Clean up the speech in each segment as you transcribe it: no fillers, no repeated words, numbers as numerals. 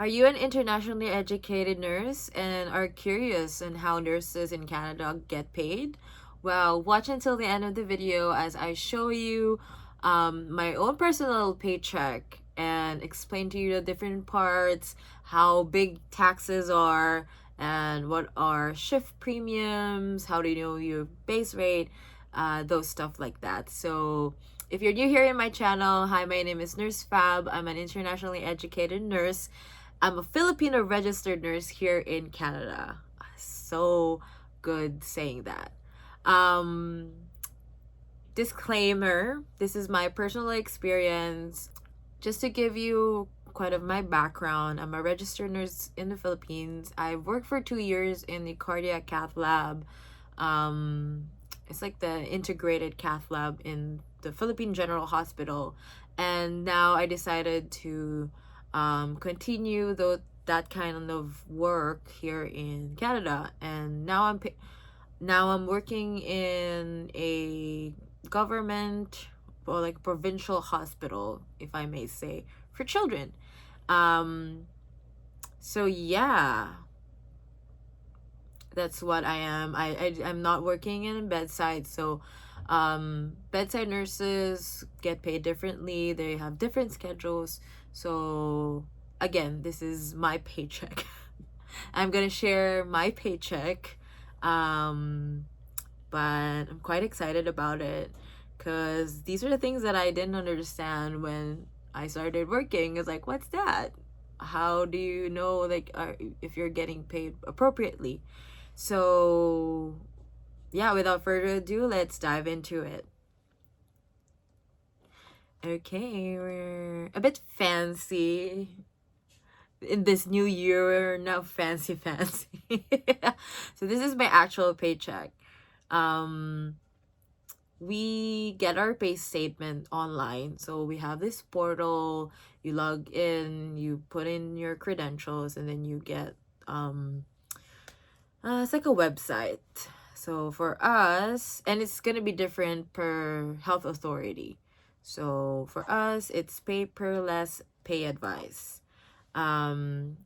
Are you an internationally educated nurse and are curious on how nurses in Canada get paid? Well, watch until the end of the video as I show you my own personal paycheck and explain to you the different parts, how big taxes are, and what are shift premiums, how do you know your base rate, those stuff like that. So, if you're new here in my channel, hi, my name is Nurse Fabb. I'm an internationally educated nurse. I'm a Filipino registered nurse here in Canada. So good saying that. Um, Disclaimer, this is my personal experience. Just to give you quite of my background, I'm a registered nurse in the Philippines. I worked for 2 years in the cardiac cath lab. Um, it's like the integrated cath lab in the Philippine General Hospital. And now I decided to continue that kind of work here in Canada. And now I'm working in a government or like provincial hospital, if I may say, for children. Um, so yeah, that's what I am. I'm not working in a bedside, so bedside nurses get paid differently. They have different schedules. So again, this is my paycheck. I'm gonna share my paycheck. Um, but I'm quite excited about it because these are the things that I didn't understand when I started working. It's like, what's that? How do you know, like, if you're getting paid appropriately? So, yeah, without further ado, let's dive into it. Okay, we're a bit fancy in this new year. We're now fancy. So this is my actual paycheck. Um, we get our pay statement online. So we have this portal, you log in, you put in your credentials, and then you get it's like a website. So for us, and it's gonna be different per health authority. So for us, it's paperless pay advice. And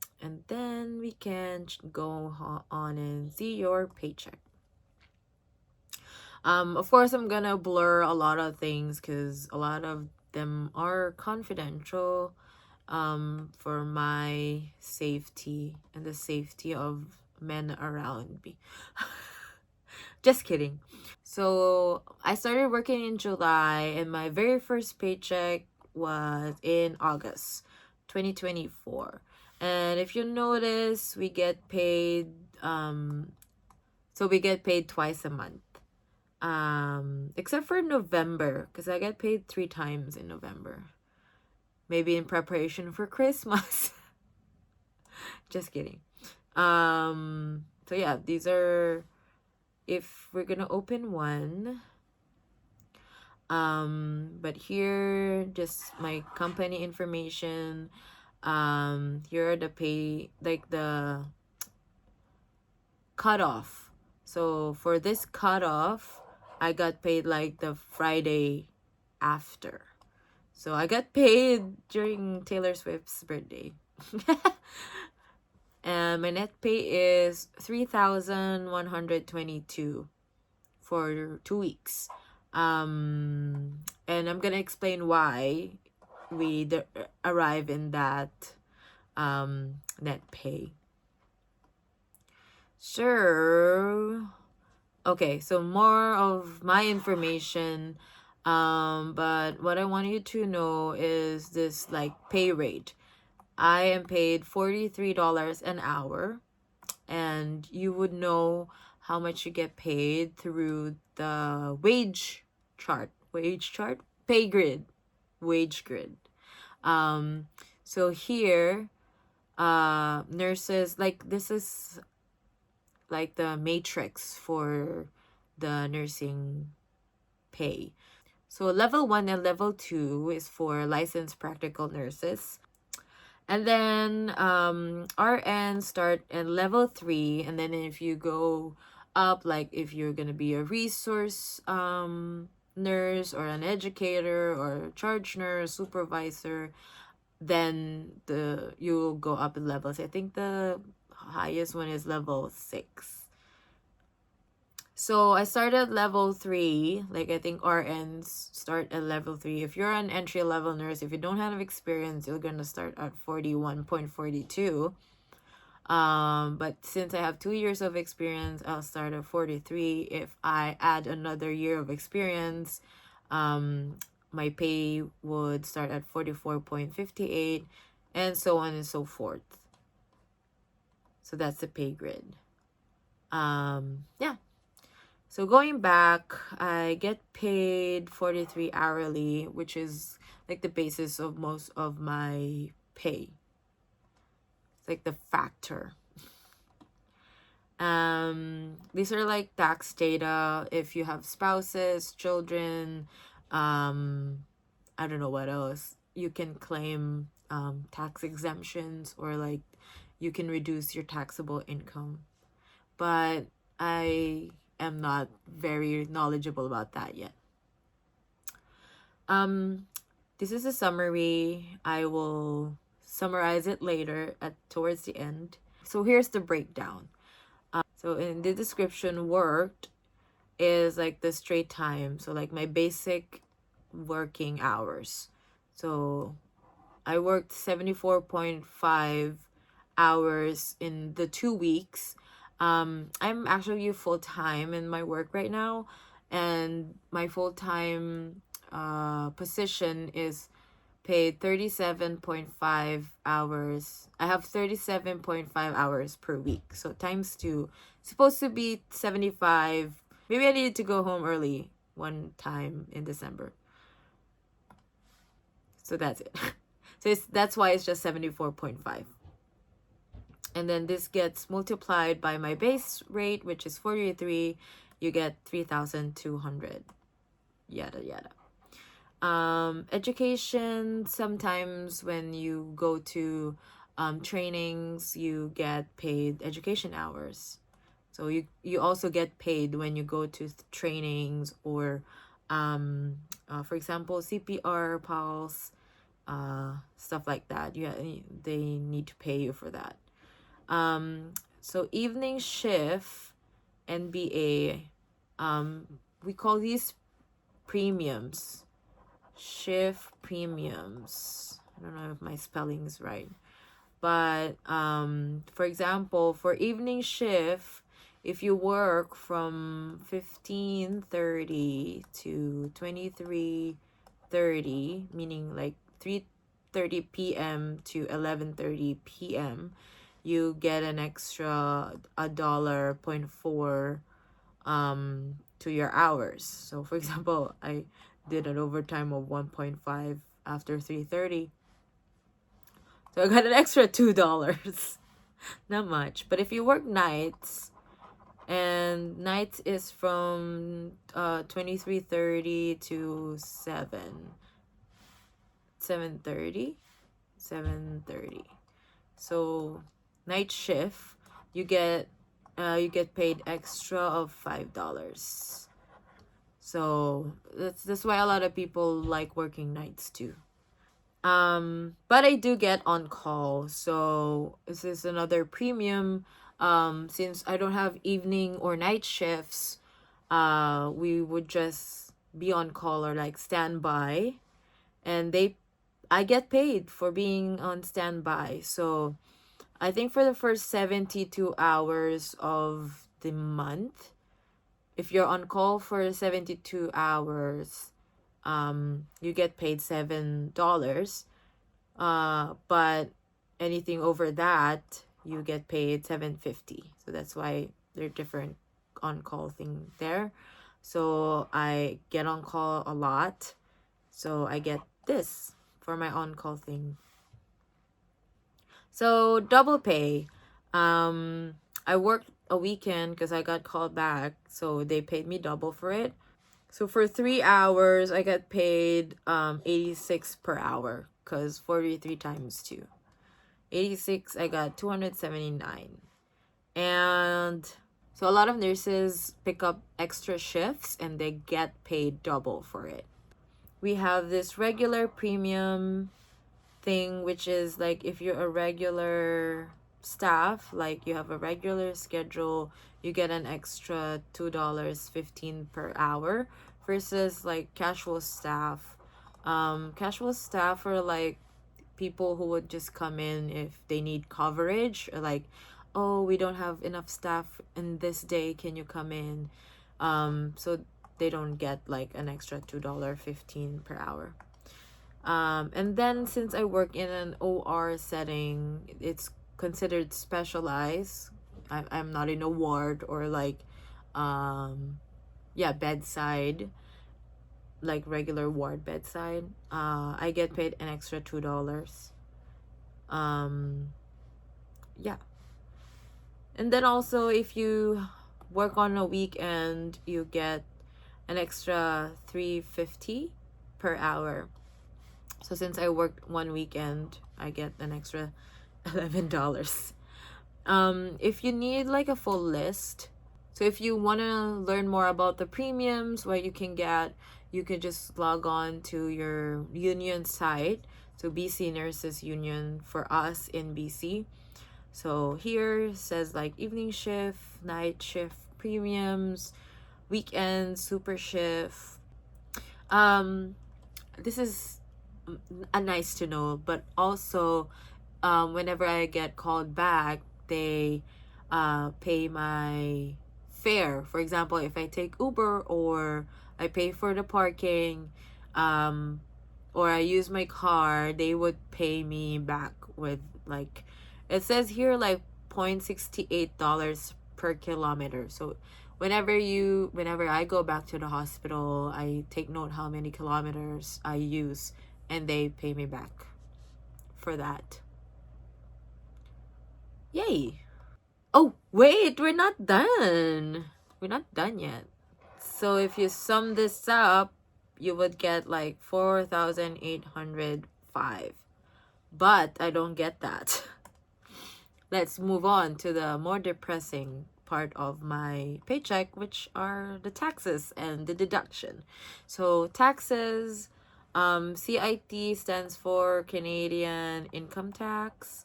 then we can go on and see your paycheck. Of course, I'm gonna blur a lot of things because a lot of them are confidential for my safety and the safety of men around me. Just kidding. So I started working in July, and my very first paycheck was in August 2024. And if you notice, we get paid so we get paid twice a month. Except for November, because I get paid 3 times in November. Maybe in preparation for Christmas. Just kidding. So yeah, these are, if we're gonna open one, but here just my company information. Here are the pay, like the cutoff. So for this cutoff, I got paid like the Friday after. So I got paid during Taylor Swift's birthday. And my net pay is 3,122 for 2 weeks. And I'm gonna explain why we arrive in that net pay. Sure. Okay, so more of my information. But what I want you to know is this like pay rate. I am paid $43 an hour, and you would know how much you get paid through the pay grid, wage grid. So here, nurses, like this is like the matrix for the nursing pay. So level 1 and level 2 is for licensed practical nurses. And then RN start at level 3, and then if you go up, like if you're gonna be a resource nurse or an educator or charge nurse, supervisor, then you'll go up in levels. I think the highest one is level 6. So I started level 3. Like, I think RNs start at level 3. If you're an entry level nurse, if you don't have experience, you're gonna start at 41.42. But since I have 2 years of experience, I'll start at 43. If I add another year of experience, my pay would start at 44.58, and so on and so forth. So that's the pay grid. Yeah. So going back, I get paid 43 hourly, which is like the basis of most of my pay. It's like the factor. These are like tax data. If you have spouses, children, I don't know what else, you can claim tax exemptions, or like you can reduce your taxable income. But I am not very knowledgeable about that yet. This is a summary. I will summarize it later towards the end. So here's the breakdown. So in the description, worked is like the straight time. So like my basic working hours. So I worked 74.5 hours in the 2 weeks. I'm actually full-time in my work right now, and my full-time position is paid 37.5 hours. I have 37.5 hours per week. So times 2. Supposed to be 75. Maybe I needed to go home early one time in December. So that's it. So that's why it's just 74.5. And then this gets multiplied by my base rate, which is 43. You get 3,200. Yada yada. Education, sometimes when you go to trainings, you get paid education hours. So you also get paid when you go to trainings, or for example, CPR, Pulse, stuff like that. They need to pay you for that. So evening shift, NBA, we call these premiums. Shift premiums. I don't know if my spelling is right. But for example, for evening shift, if you work from 15:30 to 23:30, meaning like 3:30 p.m. to 11:30 p.m., you get an extra $1.4 to your hours. So for example, I did an overtime of 1.5 after 3:30. So I got an extra $2. Not much. But if you work nights, and nights is from 23:30 to 7:30. So night shift, you get paid extra of $5. So that's why a lot of people like working nights too. But I do get on call, so this is another premium. Since I don't have evening or night shifts, we would just be on call or like standby, and I get paid for being on standby. So I think for the first 72 hours of the month, if you're on call for 72 hours, you get paid $7. But anything over that, you get paid $7.50. So that's why they're different on-call thing there. So I get on call a lot, so I get this for my on-call thing. So double pay. I worked a weekend because I got called back, so they paid me double for it. So for 3 hours, I got paid 86 per hour, because 43 times 2. 86, I got 279. And so a lot of nurses pick up extra shifts and they get paid double for it. We have this regular premium, thing, which is like if you're a regular staff, like you have a regular schedule, you get an extra $2.15 per hour, versus like casual staff. Casual staff are like people who would just come in if they need coverage, or like, oh, we don't have enough staff in this day, can you come in? So they don't get like an extra $2.15 per hour. And then since I work in an OR setting, it's considered specialized. I'm not in a ward or like, yeah, bedside, like regular ward bedside. I get paid an extra $2. Um, yeah. And then also, if you work on a weekend, you get an extra 350 per hour. So since I worked one weekend, I get an extra $11. If you need like a full list, so if you want to learn more about the premiums, what you can get, you can just log on to your union site. So BC Nurses Union for us in BC. So here says like evening shift, night shift premiums, weekend, super shift. This is a nice to know, but also whenever I get called back, they pay my fare. For example, if I take Uber, or I pay for the parking, or I use my car, they would pay me back with like, it says here like $0.68 per kilometer. So whenever I go back to the hospital, I take note how many kilometers I use, and they pay me back for that. Yay. Oh, wait, we're not done. We're not done yet. So if you sum this up, you would get like 4,805. But I don't get that. Let's move on to the more depressing part of my paycheck, which are the taxes and the deduction. So taxes, CIT stands for Canadian Income Tax.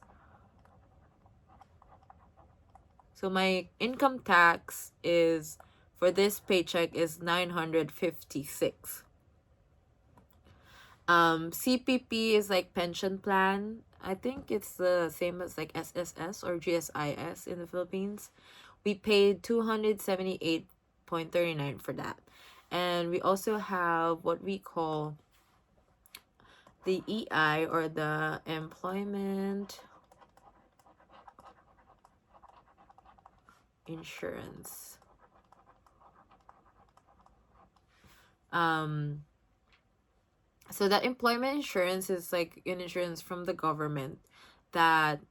So my income tax is, for this paycheck, is 956. CPP is like pension plan. I think it's the same as like SSS or GSIS in the Philippines. We paid 278.39 for that. And we also have what we call the EI, or the employment insurance. So that employment insurance is like an insurance from the government that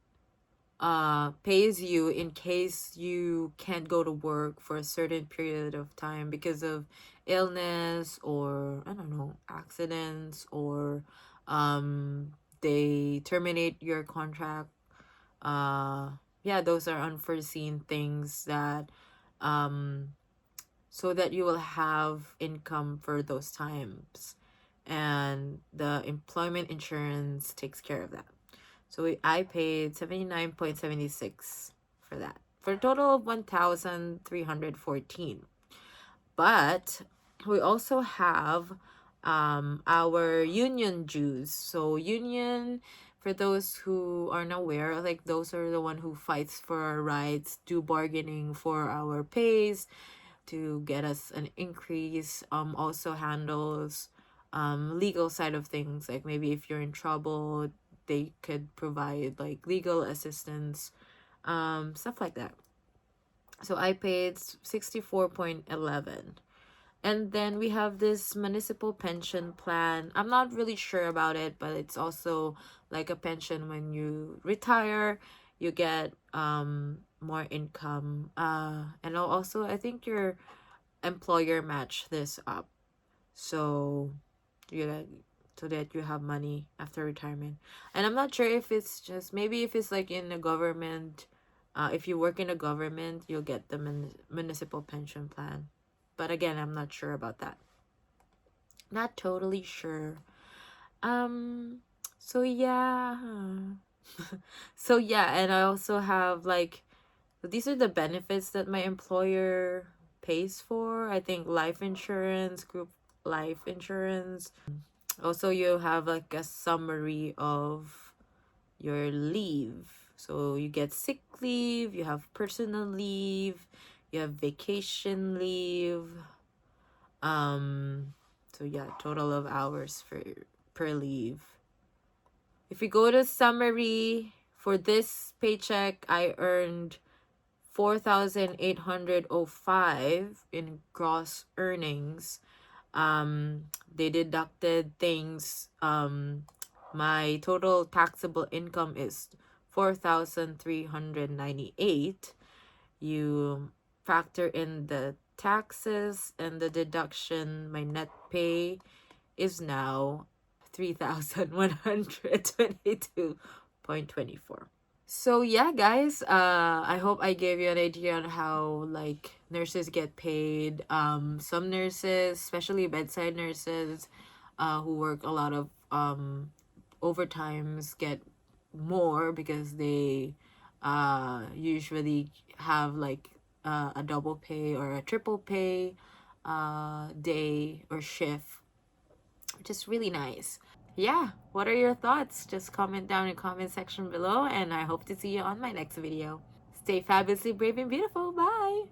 pays you in case you can't go to work for a certain period of time because of illness, or I don't know, accidents, or they terminate your contract. Yeah, those are unforeseen things that so that you will have income for those times, and the employment insurance takes care of that. So I paid 79.76 for that, for a total of 1,314. But we also have our union dues. So union, for those who aren't aware, like those are the one who fights for our rights, do bargaining for our pays to get us an increase. Also handles legal side of things, like maybe if you're in trouble, they could provide like legal assistance, stuff like that. So I paid 64.11. And then we have this municipal pension plan. I'm not really sure about it, but it's also like a pension. When you retire, you get more income. And also I think your employer match this up. So so that you have money after retirement. And I'm not sure if it's just, maybe if it's like in the government, if you work in a government, you'll get the municipal pension plan. But again, I'm not sure about that. Not totally sure. So yeah. So yeah, and I also have like these are the benefits that my employer pays for. I think life insurance, group life insurance. Also, you have like a summary of your leave. So you get sick leave, you have personal leave, you have vacation leave. Um so yeah, total of hours for per leave. If you go to summary for this paycheck, I earned 4,805 in gross earnings. They deducted things. My total taxable income is 4,398. You factor in the taxes and the deduction. My net pay is now 3,122.24. So yeah, guys, I hope I gave you an idea on how like nurses get paid. Some nurses, especially bedside nurses, who work a lot of overtimes, get more because they usually have like a double pay or a triple pay day or shift, which is really nice. Yeah, what are your thoughts? Just comment down in the comment section below, and I hope to see you on my next video. Stay fabulously brave and beautiful. Bye.